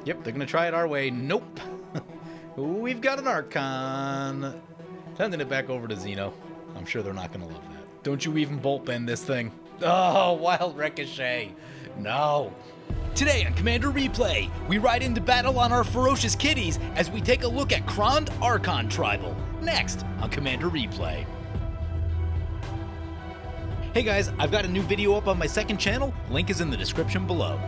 Yep, they're going to try it our way. Nope. We've got an Archon. Sending it back over to Xeno. I'm sure they're not going to love that. Don't you even bolt bend this thing. Oh, Wild Ricochet. No. Today on Commander Replay, we ride into battle on our ferocious kitties as we take a look at Krond Archon Tribal. Next on Commander Replay. Hey guys, I've got a new video up on my second channel. Link is in the description below.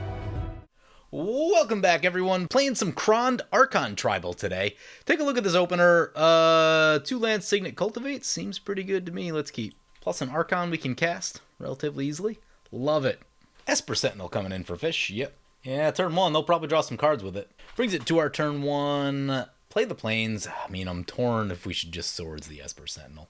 Welcome back, everyone. Playing some Krond Archon Tribal today. Take a look at this opener. 2-land Signet Cultivate. Seems pretty good to me. Let's keep. Plus an Archon we can cast relatively easily. Love it. Esper Sentinel coming in for fish. Yep. Yeah, turn 1. They'll probably draw some cards with it. Brings it to our turn 1. Play the Plains. I mean, I'm torn if we should just Swords the Esper Sentinel.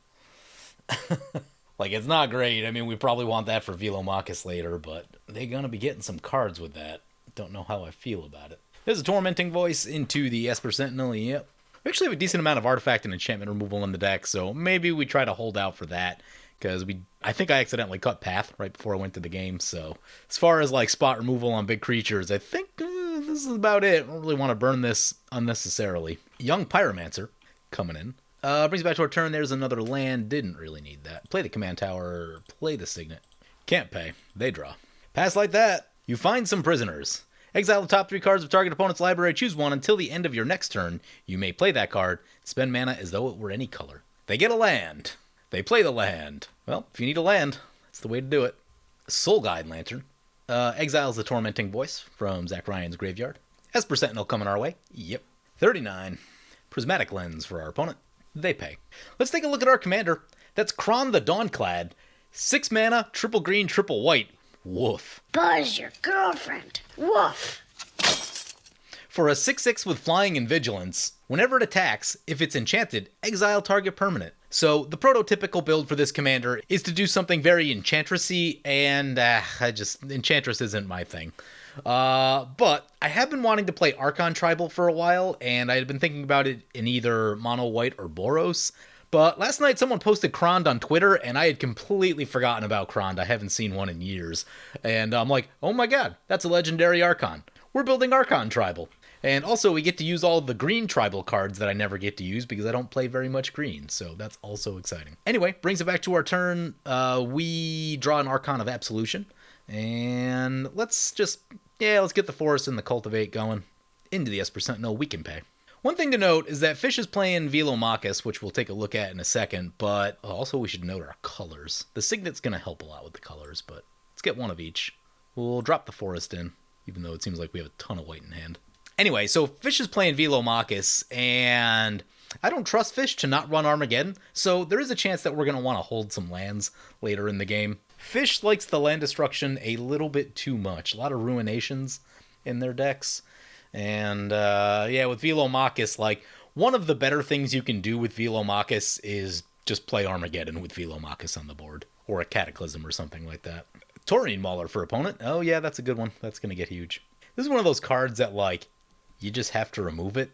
Like, it's not great. I mean, we probably want that for Velomachus later, but they're going to be getting some cards with that. Don't know how I feel about it. There's a Tormenting Voice into the Esper Sentinel, yep. We actually have a decent amount of artifact and enchantment removal in the deck, so maybe we try to hold out for that, because I think I accidentally cut Path right before I went to the game, so as far as like spot removal on big creatures, I think this is about it. I don't really want to burn this unnecessarily. Young Pyromancer coming in. Brings it back to our turn. There's another land. Didn't really need that. Play the Command Tower. Play the Signet. Can't pay. They draw. Pass like that. You find some prisoners. Exile the top 3 cards of target opponent's library. Choose one until the end of your next turn. You may play that card. Spend mana as though it were any color. They get a land. They play the land. Well, if you need a land, that's the way to do it. Soul Guide Lantern. Exiles the Tormenting Voice from Zach Ryan's graveyard. Esper Sentinel coming our way. Yep. 39. Prismatic Lens for our opponent. They pay. Let's take a look at our commander. That's Krond the Dawn Clad. 6 mana, triple green, triple white. Woof. Buzz your girlfriend. Woof. For a 6/6 with flying and vigilance, whenever it attacks, if it's enchanted, exile target permanent. So the prototypical build for this commander is to do something very enchantressy, and Enchantress isn't my thing. But I have been wanting to play Archon Tribal for a while, and I had been thinking about it in either Mono White or Boros. But last night someone posted Krond on Twitter, and I had completely forgotten about Krond. I haven't seen one in years. And I'm like, oh my god, that's a legendary Archon. We're building Archon Tribal. And also we get to use all the green Tribal cards that I never get to use because I don't play very much green. So that's also exciting. Anyway, brings it back to our turn. We draw an Archon of Absolution. And let's get the Forest and the Cultivate going. Into the Esper Sentinel, we can pay. One thing to note is that Fish is playing Velomachus, which we'll take a look at in a second, but also we should note our colors. The Signet's going to help a lot with the colors, but let's get one of each. We'll drop the Forest in, even though it seems like we have a ton of white in hand. Anyway, so Fish is playing Velomachus, and I don't trust Fish to not run Armageddon, so there is a chance that we're going to want to hold some lands later in the game. Fish likes the land destruction a little bit too much. A lot of Ruinations in their decks. And, with Velomachus, like, one of the better things you can do with Velomachus is just play Armageddon with Velomachus on the board. Or a Cataclysm or something like that. Taurine Mauler for opponent. Oh, yeah, that's a good one. That's going to get huge. This is one of those cards that, like, you just have to remove it.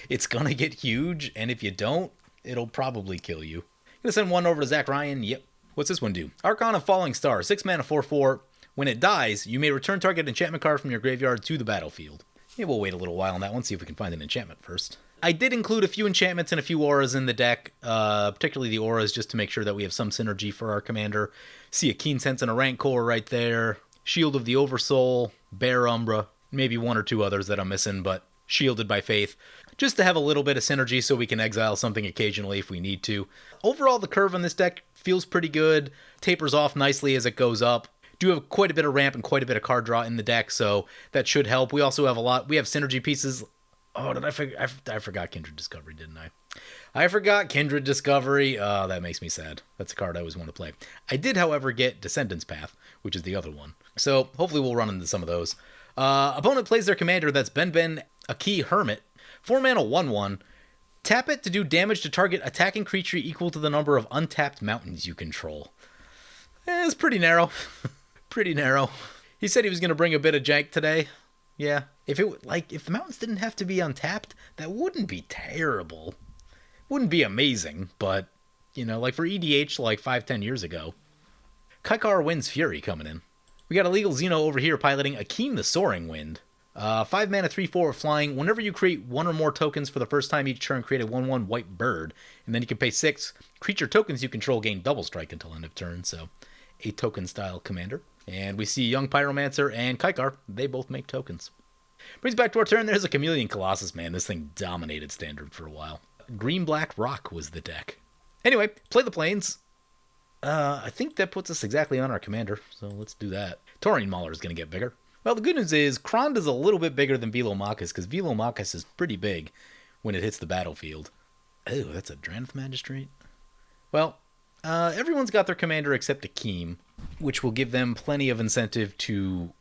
It's going to get huge, and if you don't, it'll probably kill you. Gonna send one over to Zach Ryan. Yep. What's this one do? Archon of Falling Star. 6 mana, 4/4. When it dies, you may return target enchantment card from your graveyard to the battlefield. Yeah, we'll wait a little while on that one, see if we can find an enchantment first. I did include a few enchantments and a few auras in the deck, particularly the auras, just to make sure that we have some synergy for our commander. See a Keen Sense and a Rancor right there. Shield of the Oversoul, Bear Umbra, maybe one or two others that I'm missing, but Shielded by Faith. Just to have a little bit of synergy so we can exile something occasionally if we need to. Overall, the curve on this deck feels pretty good. Tapers off nicely as it goes up. Do have quite a bit of ramp and quite a bit of card draw in the deck, so that should help. We also have we have synergy pieces. Oh, I forgot Kindred Discovery, didn't I? I forgot Kindred Discovery. Oh, that makes me sad. That's a card I always want to play. I did, however, get Descendants Path, which is the other one. So hopefully we'll run into some of those. Opponent plays their commander, that's Ben Akki Hermit. 4 mana, 1/1. Tap it to do damage to target attacking creature equal to the number of untapped mountains you control. It's pretty narrow. Pretty narrow. He said he was going to bring a bit of jank today. Yeah. If the mountains didn't have to be untapped, that wouldn't be terrible. Wouldn't be amazing, but, like for EDH like 5-10 years ago. Kaikar Wind's Fury coming in. We got a legal Xeno over here piloting Akim the Soaring Wind. 5 mana, 3/4 flying. Whenever you create one or more tokens for the first time each turn, create a 1/1 white bird. And then you can pay 6. Creature tokens you control gain double strike until end of turn. So, a token style commander. And we see Young Pyromancer and Kaikar. They both make tokens. Brings back to our turn. There's a Chameleon Colossus, man. This thing dominated Standard for a while. Green-Black Rock was the deck. Anyway, play the Plains. I think that puts us exactly on our commander. So, let's do that. Taurine Mauler is going to get bigger. Well, the good news is Krond is a little bit bigger than Velomachus, because Velomachus is pretty big when it hits the battlefield. Oh, that's a Drannith Magistrate. Well, everyone's got their commander except Akim, which will give them plenty of incentive to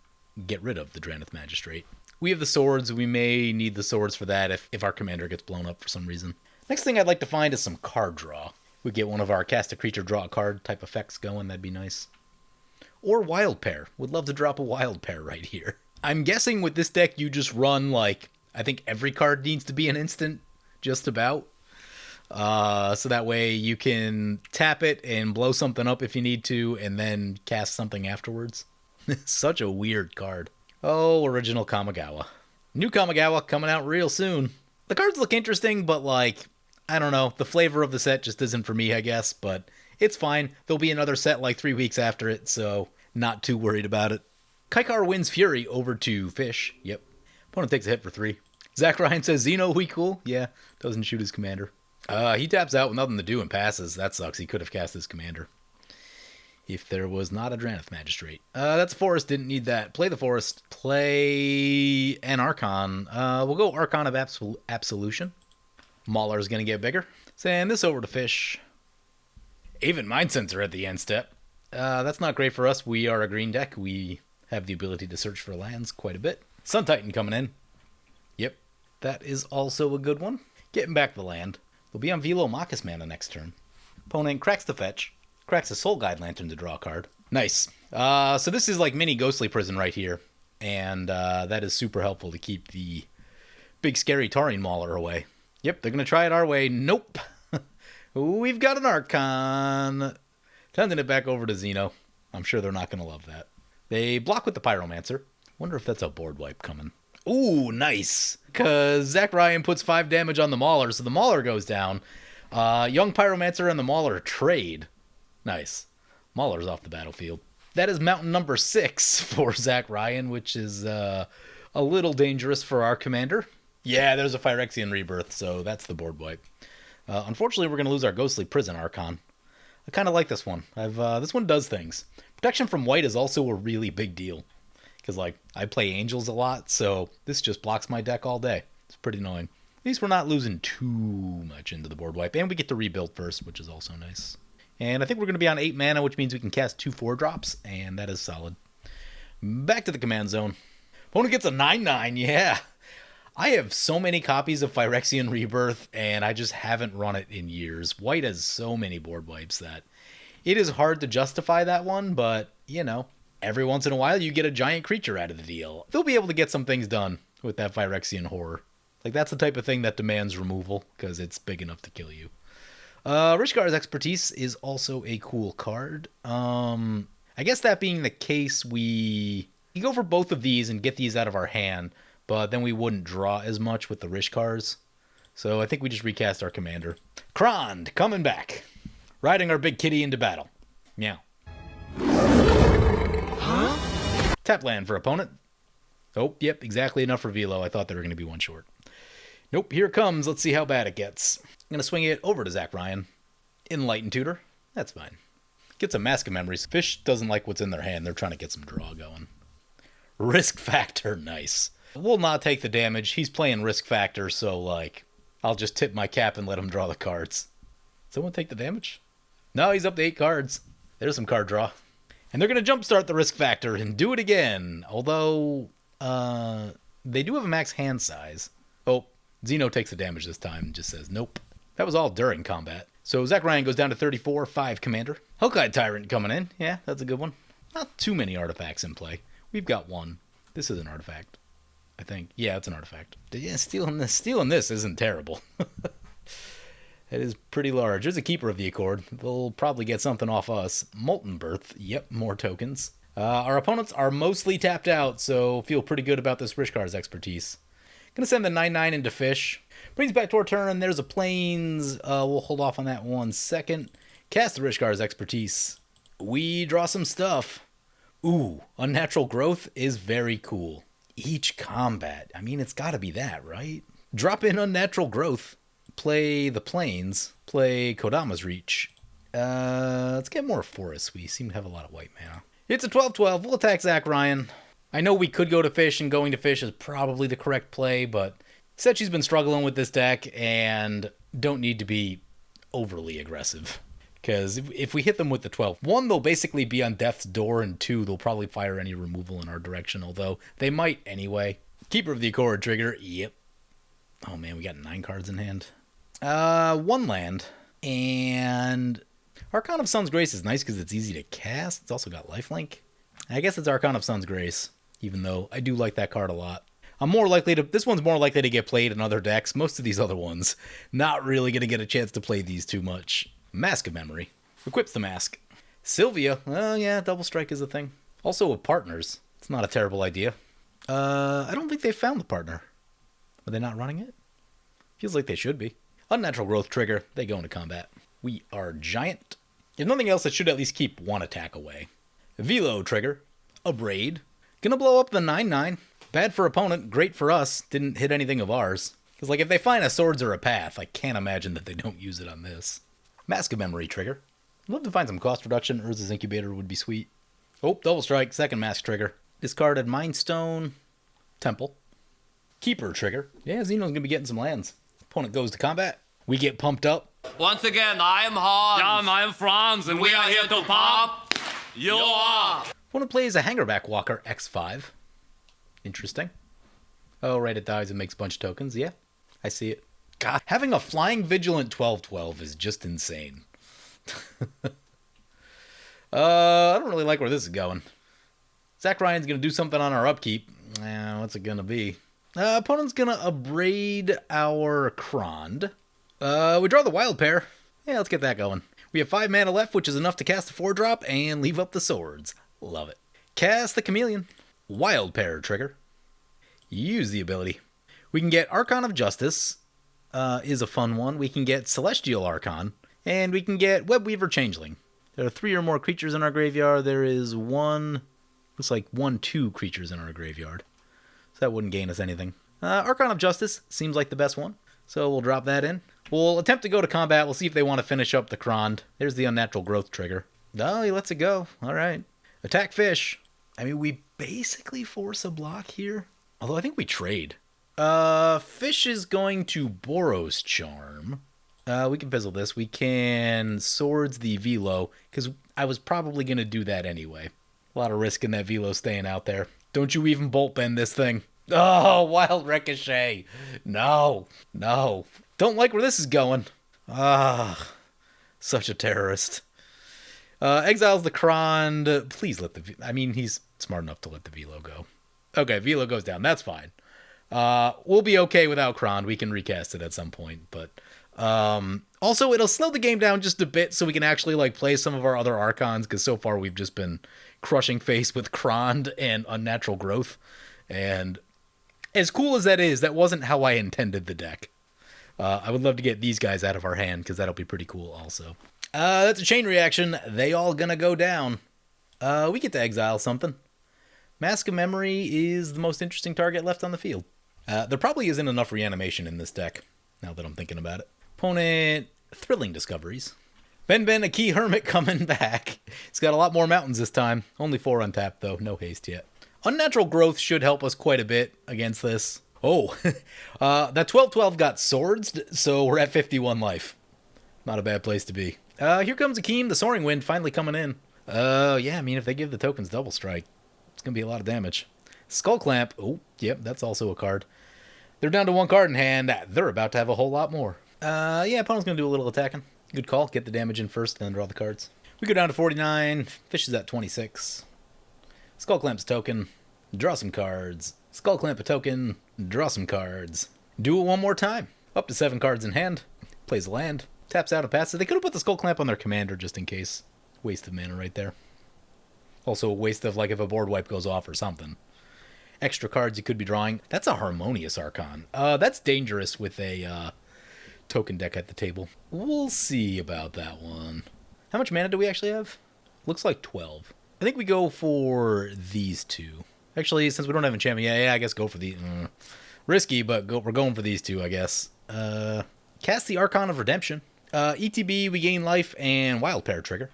get rid of the Drannith Magistrate. We have the swords. We may need the swords for that if our commander gets blown up for some reason. Next thing I'd like to find is some card draw. We get one of our cast a creature, draw a card type effects going. That'd be nice. Or Wild Pair. Would love to drop a Wild Pair right here. I'm guessing with this deck you just run, like, I think every card needs to be an instant, just about. So that way you can tap it and blow something up if you need to, and then cast something afterwards. Such a weird card. Oh, original Kamigawa. New Kamigawa coming out real soon. The cards look interesting, but like, I don't know. The flavor of the set just isn't for me, I guess, but it's fine. There'll be another set like 3 weeks after it, so not too worried about it. Kaikar wins Fury over to Fish. Yep. Opponent takes a hit for 3. Zach Ryan says, Xeno, we cool? Yeah, doesn't shoot his commander. He taps out with nothing to do and passes. That sucks. He could have cast his commander if there was not a Drannith Magistrate. That's a Forest. Didn't need that. Play the Forest. Play an Archon. We'll go Archon of Absolution. Mauler's going to get bigger. Send this over to Fish. Even Mind Sensor at the end step. That's not great for us. We are a green deck. We have the ability to search for lands quite a bit. Sun Titan coming in. Yep. That is also a good one. Getting back the land. We'll be on Velomachus mana next turn. Opponent cracks the fetch. Cracks a Soul Guide Lantern to draw a card. Nice. So this is like mini Ghostly Prison right here. And that is super helpful to keep the big scary Taurine Mauler away. Yep, they're going to try it our way. Nope. We've got an Archon. Sending it back over to Xeno. I'm sure they're not going to love that. They block with the Pyromancer. Wonder if that's a board wipe coming. Ooh, nice. Because Zach Ryan puts 5 damage on the Mauler, so the Mauler goes down. Young Pyromancer and the Mauler trade. Nice. Mauler's off the battlefield. That is mountain number 6 for Zach Ryan, which is a little dangerous for our commander. Yeah, there's a Phyrexian Rebirth, so that's the board wipe. Unfortunately, we're going to lose our Ghostly Prison Archon. I kind of like this one. This one does things. Protection from white is also a really big deal. Because, like, I play Angels a lot, so this just blocks my deck all day. It's pretty annoying. At least we're not losing too much into the board wipe. And we get to rebuild first, which is also nice. And I think we're going to be on 8 mana, which means we can cast 2 4-drops, and that is solid. Back to the command zone. Opponent gets a 9/9, yeah. I have so many copies of Phyrexian Rebirth, and I just haven't run it in years. White has so many board wipes that it is hard to justify that one, but, you know, every once in a while you get a giant creature out of the deal. They'll be able to get some things done with that Phyrexian horror. Like, that's the type of thing that demands removal, because it's big enough to kill you. Rishkar's Expertise is also a cool card. I guess that being the case, we go for both of these and get these out of our hand, but then we wouldn't draw as much with the Rishkars. So I think we just recast our commander. Krond, coming back. Riding our big kitty into battle. Meow. Huh? Tap land for opponent. Oh, yep, exactly enough for Velo. I thought they were going to be one short. Nope, here it comes. Let's see how bad it gets. I'm going to swing it over to Zach Ryan. Enlighten Tutor. That's fine. Get some Mask of Memories. Fish doesn't like what's in their hand. They're trying to get some draw going. Risk Factor, nice. We'll not take the damage. He's playing Risk Factor, so, like, I'll just tip my cap and let him draw the cards. Someone take the damage? No, he's up to 8 cards. There's some card draw. And they're going to jumpstart the Risk Factor and do it again. Although, they do have a max hand size. Oh, Xeno takes the damage this time and just says, nope. That was all during combat. So Zach Ryan goes down to 34, 5 commander. Hellkite Tyrant coming in. Yeah, that's a good one. Not too many artifacts in play. We've got one. This is an artifact, I think. Yeah, it's an artifact. Yeah, stealing this isn't terrible. It is pretty large. There's a Keeper of the Accord. They'll probably get something off us. Molten Birth. Yep, more tokens. Our opponents are mostly tapped out, so feel pretty good about this Rishkar's expertise. Gonna send the 9/9 into Fish. Brings back to our turn. There's a Plains. We'll hold off on that 1 second. Cast the Rishkar's expertise. We draw some stuff. Ooh, Unnatural Growth is very cool. Each combat. I mean, it's gotta be that, right? Drop in Unnatural Growth. Play the Plains. Play Kodama's Reach. Let's get more forests. We seem to have a lot of white mana. It's a 12/12. We'll attack Zach Ryan. I know we could go to Fish, and going to Fish is probably the correct play, but said she's been struggling with this deck and don't need to be overly aggressive. Because if we hit them with the 12, 1, they'll basically be on death's door, and 2, they'll probably fire any removal in our direction, although they might anyway. Keeper of the Accord trigger. Yep. Oh man, we got 9 cards in hand. 1 land. And Archon of Sun's Grace is nice because it's easy to cast. It's also got lifelink. I guess it's Archon of Sun's Grace, even though I do like that card a lot. This one's more likely to get played in other decks. Most of these other ones, not really going to get a chance to play these too much. Mask of Memory. Equips the mask. Sylvia. Oh yeah, Double Strike is a thing. Also with partners. It's not a terrible idea. I don't think they found the partner. Are they not running it? Feels like they should be. Unnatural Growth trigger. They go into combat. We are Giant. If nothing else, it should at least keep 1 attack away. Velo trigger. Abrade. Gonna blow up the 9/9. Bad for opponent, great for us. Didn't hit anything of ours. Because, like, if they find a Swords or a Path, I can't imagine that they don't use it on this. Mask of Memory trigger. I'd love to find some cost reduction. Urza's Incubator would be sweet. Oh, Double Strike, second mask trigger. Discarded Mind Stone. Temple. Keeper trigger. Yeah, Xeno's gonna be getting some lands. Opponent goes to combat. We get pumped up. Once again, I am Hans. Yeah, I am Franz, and We are here to pop you off. Opponent plays a Hangerback Walker X5. Interesting. Oh, right, it dies and makes a bunch of tokens. Yeah, I see it. God, having a Flying Vigilant 12/12 is just insane. I don't really like where this is going. Zach Ryan's going to do something on our upkeep. What's it going to be? Opponent's going to Abrade our Krond. We draw the Wild Pair. Yeah, let's get that going. We have 5 mana left, which is enough to cast a 4-drop and leave up the swords. Love it. Cast the Chameleon. Wild Pair trigger. Use the ability. We can get Archon of Justice. Is a fun one. We can get Celestial Archon. And we can get Webweaver Changeling. There are 3 or more creatures in our graveyard. There is 1... Looks like 2 creatures in our graveyard. So that wouldn't gain us anything. Archon of Justice seems like the best one. So we'll drop that in. We'll attempt to go to combat. We'll see if they want to finish up the Krond. There's the Unnatural Growth trigger. Oh, he lets it go. All right. Attack Fish. I mean, we basically force a block here. Although I think we trade. Fish is going to Boros Charm. We can fizzle this. We can Swords the Velo, because I was probably going to do that anyway. A lot of risk in that Velo staying out there. Don't you even bolt bend this thing. Oh, Wild Ricochet. No. Don't like where this is going. Such a terrorist. Exiles the Krond. Please let the... I mean, he's smart enough to let the Velo go. Okay, Velo goes down. That's fine. We'll be okay without Krond. We can recast it at some point. But also, it'll slow the game down just a bit so we can actually like play some of our other Archons, because so far we've just been crushing face with Krond and Unnatural Growth. And as cool as that is, that wasn't how I intended the deck. I would love to get these guys out of our hand, because that'll be pretty cool also. That's a chain reaction. They all gonna go down. We get to exile something. Mask of Memory is the most interesting target left on the field. There probably isn't enough reanimation in this deck, now that I'm thinking about it. Opponent, Thrilling Discoveries. Ben Akki Hermit coming back. He's got a lot more mountains this time. Only 4 untapped, though. No haste yet. Unnatural Growth should help us quite a bit against this. Oh, that 12/12 got swords, so we're at 51 life. Not a bad place to be. Here comes Akim, the Soaring Wind, finally coming in. Yeah, I mean, if they give the tokens Double Strike, it's going to be a lot of damage. Skull Clamp. Oh, yep, that's also a card. They're down to 1 card in hand. They're about to have a whole lot more. Yeah, opponent's going to do a little attacking. Good call. Get the damage in first, then draw the cards. We go down to 49. Fish is at 26. Skull Clamp's a token. Draw some cards. Skull Clamp a token. Draw some cards. Do it one more time. Up to 7 cards in hand. Plays a land. Taps out and passes. They could have put the Skull Clamp on their commander just in case. Waste of mana right there. Also a waste of, like, if a board wipe goes off or something. Extra cards you could be drawing. That's a harmonious Archon. That's dangerous with a token deck at the table. We'll see about that one. How much mana do we actually have? Looks like 12. I think we go for these two. Actually, since we don't have enchantment, yeah, I guess go for the... risky, but we're going for these two, I guess. Cast the Archon of Redemption. ETB, we gain life, and Wild Pair trigger.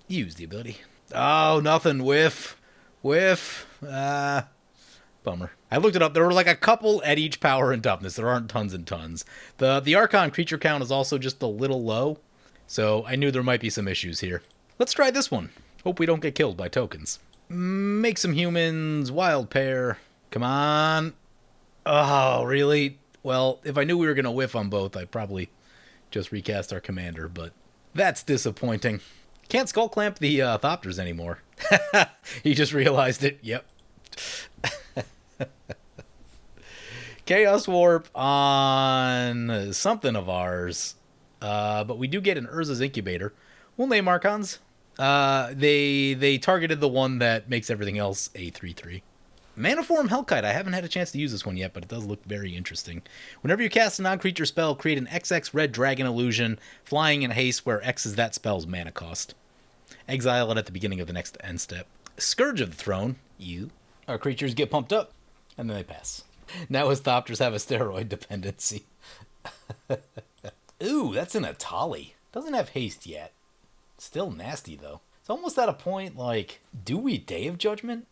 Use the ability. Oh, nothing. Whiff. Bummer. I looked it up. There were like a couple at each power and toughness. There aren't tons and tons. The Archon creature count is also just a little low, so I knew there might be some issues here. Let's try this one. Hope we don't get killed by tokens. Make some humans. Wild Pair. Come on. Oh, really? Well, if I knew we were going to whiff on both, I'd probably just recast our commander, but that's disappointing. Can't Skull Clamp the Thopters anymore. He just realized it. Yep. Chaos Warp on something of ours. But we do get an Urza's Incubator. We'll name Archons. They targeted the one that makes everything else a 3/3. Maniform Hellkite. I haven't had a chance to use this one yet, but it does look very interesting. Whenever you cast a non-creature spell, create an XX red dragon illusion, flying in haste, where X is that spell's mana cost. Exile it at the beginning of the next end step. Scourge of the Throne. Our creatures get pumped up, and then they pass. Now his Thopters have a steroid dependency. Ooh, that's an Atali. Doesn't have haste yet. Still nasty, though. It's almost at a point, like, do we Day of Judgment?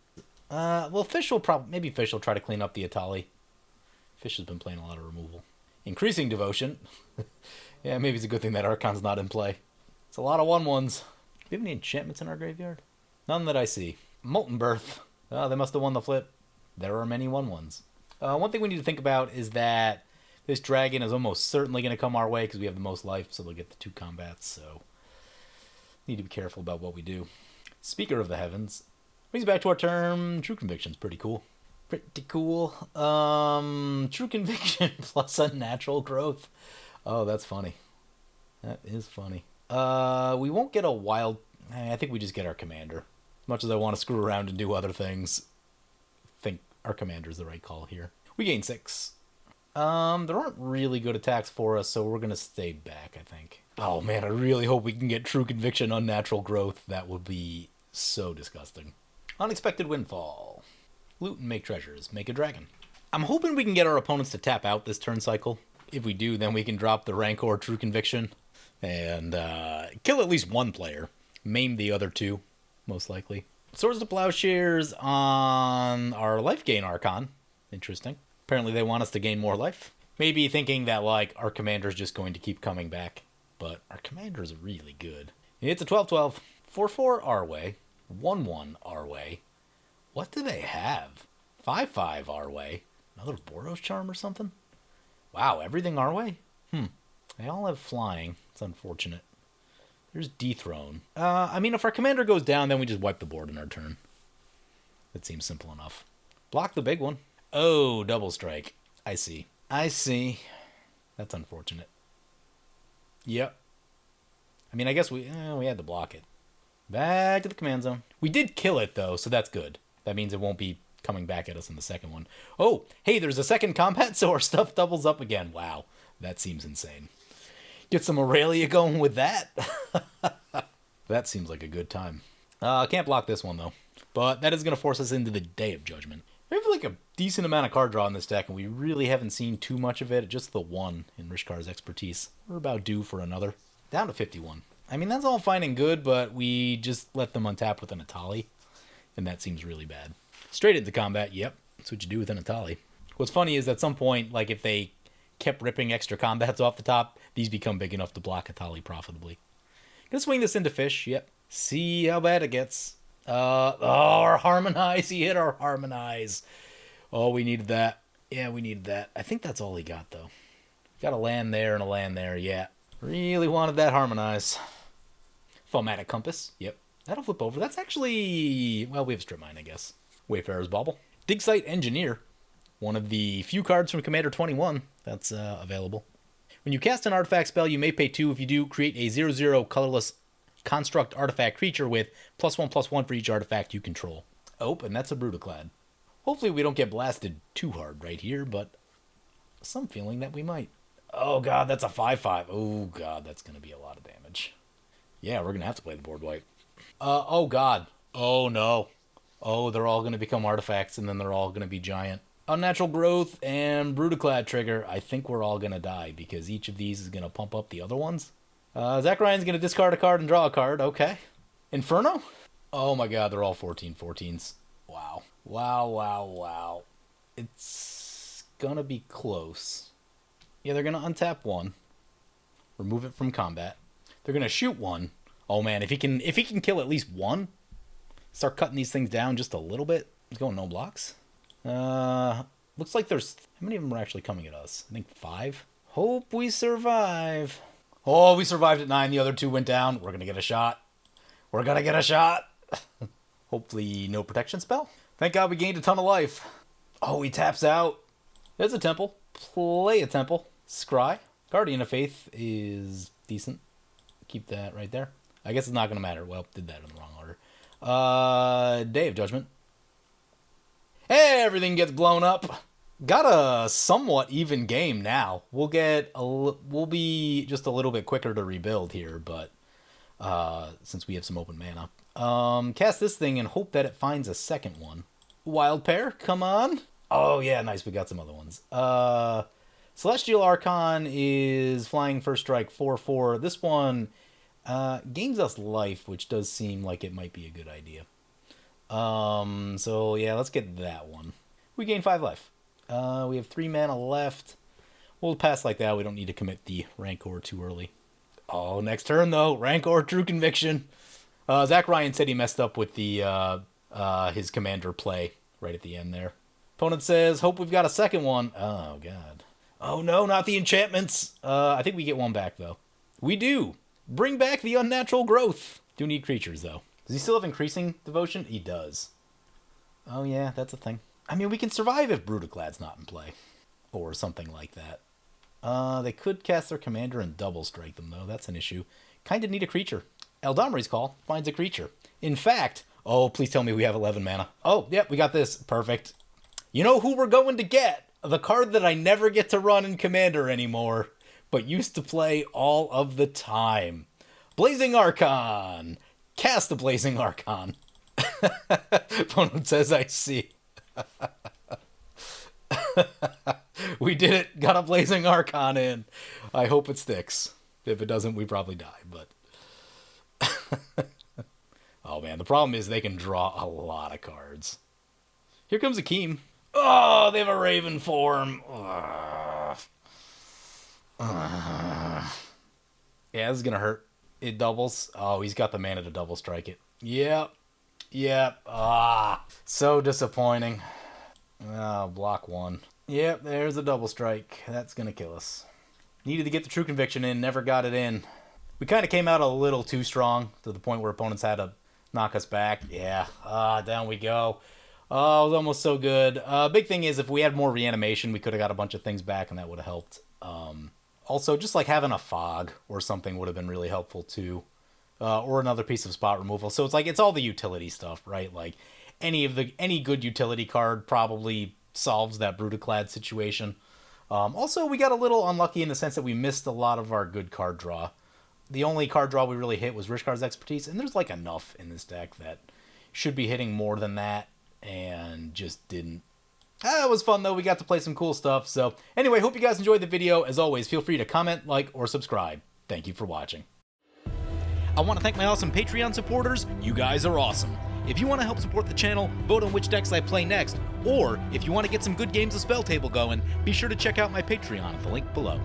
Well, Fish will maybe Fish will try to clean up the Atali. Fish has been playing a lot of removal. Increasing Devotion. Yeah, maybe it's a good thing that Archon's not in play. It's a lot of 1/1s. Do we have any enchantments in our graveyard? None that I see. Molten Birth. Oh, they must have won the flip. There are many 1/1s. One thing we need to think about is that this dragon is almost certainly going to come our way because we have the most life, so they'll get the 2 combats, so need to be careful about what we do. Speaker of the Heavens. Brings back to our turn. True Conviction's pretty cool. Pretty cool. True Conviction plus Unnatural Growth. Oh, that's funny. That is funny. We won't get a wild... I think we just get our commander. As much as I want to screw around and do other things, I think our commander's the right call here. We gain 6. There aren't really good attacks for us, so we're going to stay back, I think. Oh, man, I really hope we can get True Conviction Unnatural Growth. That would be so disgusting. Unexpected Windfall. Loot and make treasures. Make a dragon. I'm hoping we can get our opponents to tap out this turn cycle. If we do, then we can drop the Rancor True Conviction and kill at least one player. Maim the other 2, most likely. Swords to Plowshares on our life gain Archon. Interesting. Apparently they want us to gain more life. Maybe thinking that, like, our commander's just going to keep coming back. But our commander's really good. It's a 12/12. 4/4 our way. 1/1 our way. What do they have? 5/5 our way. Another Boros Charm or something? Wow, everything our way? They all have flying. It's unfortunate. There's Dethrone. I mean, if our commander goes down, then we just wipe the board in our turn. That seems simple enough. Block the big one. Oh, double strike. I see. That's unfortunate. Yep. I mean, I guess we had to block it. Back to the command zone. We did kill it, though, so that's good. That means it won't be coming back at us in the second one. Oh, hey, there's a second combat, so our stuff doubles up again. Wow, that seems insane. Get some Aurelia going with that. That seems like a good time. I can't block this one, though. But that is going to force us into the Day of Judgment. We have like a decent amount of card draw in this deck, and we really haven't seen too much of it. Just the one in Rishkar's expertise. We're about due for another. Down to 51. I mean, that's all fine and good, but we just let them untap with an Atali. And that seems really bad. Straight into combat, yep. That's what you do with an Atali. What's funny is at some point, like if they kept ripping extra combats off the top, these become big enough to block Atali profitably. Gonna swing this into Fish, yep. See how bad it gets. Our Harmonize. He hit our Harmonize. Oh, we needed that. Yeah, we needed that. I think that's all he got, though. Got a land there and a land there, yeah. Really wanted that Harmonize. Fomatic Compass, yep. That'll flip over. That's actually... Well, we have Strip Mine, I guess. Wayfarer's Bauble. Dig Site Engineer. One of the few cards from Commander 21 that's available. When you cast an artifact spell, you may pay 2. If you do, create a 0/0 colorless construct artifact creature with +1/+1 for each artifact you control. Oh, and that's a Brutaclad. Hopefully we don't get blasted too hard right here, but some feeling that we might. Oh god, that's a 5/5. Oh god, that's going to be a lot of damage. Yeah, we're going to have to play the board wipe. Oh god. Oh no. Oh, they're all going to become artifacts, and then they're all going to be giant. Unnatural Growth and Brutaclad trigger. I think we're all going to die, because each of these is going to pump up the other ones. Zach Ryan's going to discard a card and draw a card. Okay. Inferno? Oh my god, they're all 14/14s. Wow. Wow, wow, wow. It's going to be close. Yeah, they're going to untap one. Remove it from combat. They're going to shoot one. Oh man, if he can kill at least one, start cutting these things down just a little bit. He's going no blocks. Looks like there's... How many of them are actually coming at us? I think 5. Hope we survive. Oh, we survived at 9. The other 2 went down. We're going to get a shot. We're going to get a shot. Hopefully no protection spell. Thank God we gained a ton of life. Oh, he taps out. There's a temple. Play a temple. Scry. Guardian of Faith is decent. Keep that right there. I guess it's not going to matter. Well, did that in the wrong order. Day of Judgment. Hey, everything gets blown up. Got a somewhat even game now. We'll be just a little bit quicker to rebuild here, but since we have some open mana. Cast this thing and hope that it finds a second one. Wild Pair, come on. Oh yeah, nice. We got some other ones. Celestial Archon is flying first strike 4/4. This one gains us life, which does seem like it might be a good idea. So yeah, let's get that one. We gain 5 life. We have 3 mana left. We'll pass like that. We don't need to commit the Rancor too early. Oh, next turn though. Rancor, True Conviction. Zach Ryan said he messed up with the his commander play right at the end there. Opponent says, hope we've got a second one. Oh, God. Oh, no, not the enchantments. I think we get one back, though. We do. Bring back the Unnatural Growth. Do need creatures, though. Does he still have Increasing Devotion? He does. Oh, yeah, that's a thing. I mean, we can survive if Brutaclad's not in play. Or something like that. They could cast their commander and double strike them, though. That's an issue. Kind of need a creature. Eldamri's Call finds a creature. In fact... Oh, please tell me we have 11 mana. Oh, yep, we got this. Perfect. You know who we're going to get? The card that I never get to run in Commander anymore, but used to play all of the time. Blazing Archon. Cast a Blazing Archon. Opponent says, I see. We did it. Got a Blazing Archon in. I hope it sticks. If it doesn't, we probably die, but... Oh, man, the problem is they can draw a lot of cards. Here comes Akim. Oh, they have a Raven form. Yeah, this is going to hurt. It doubles. Oh, he's got the mana to double strike it. Yep. So disappointing. Oh, block 1. Yep, there's a double strike. That's going to kill us. Needed to get the True Conviction in. Never got it in. We kind of came out a little too strong to the point where opponents had to knock us back. Yeah. Down we go. Oh, it was almost so good. Big thing is if we had more reanimation, we could have got a bunch of things back, and that would have helped. Also, just like having a fog or something would have been really helpful too. Or another piece of spot removal. So it's like, it's all the utility stuff, right? Like any good utility card probably solves that Brutaclad situation. Also, we got a little unlucky in the sense that we missed a lot of our good card draw. The only card draw we really hit was Rishkar's Expertise, and there's like enough in this deck that should be hitting more than that, and just didn't. It was fun though, we got to play some cool stuff. So anyway, hope you guys enjoyed the video. As always, feel free to comment, like, or subscribe. Thank you for watching. I want to thank my awesome Patreon supporters. You guys are awesome. If you want to help support the channel, vote on which decks I play next, or if you want to get some good games of Spell Table going, be sure to check out my Patreon at the link below.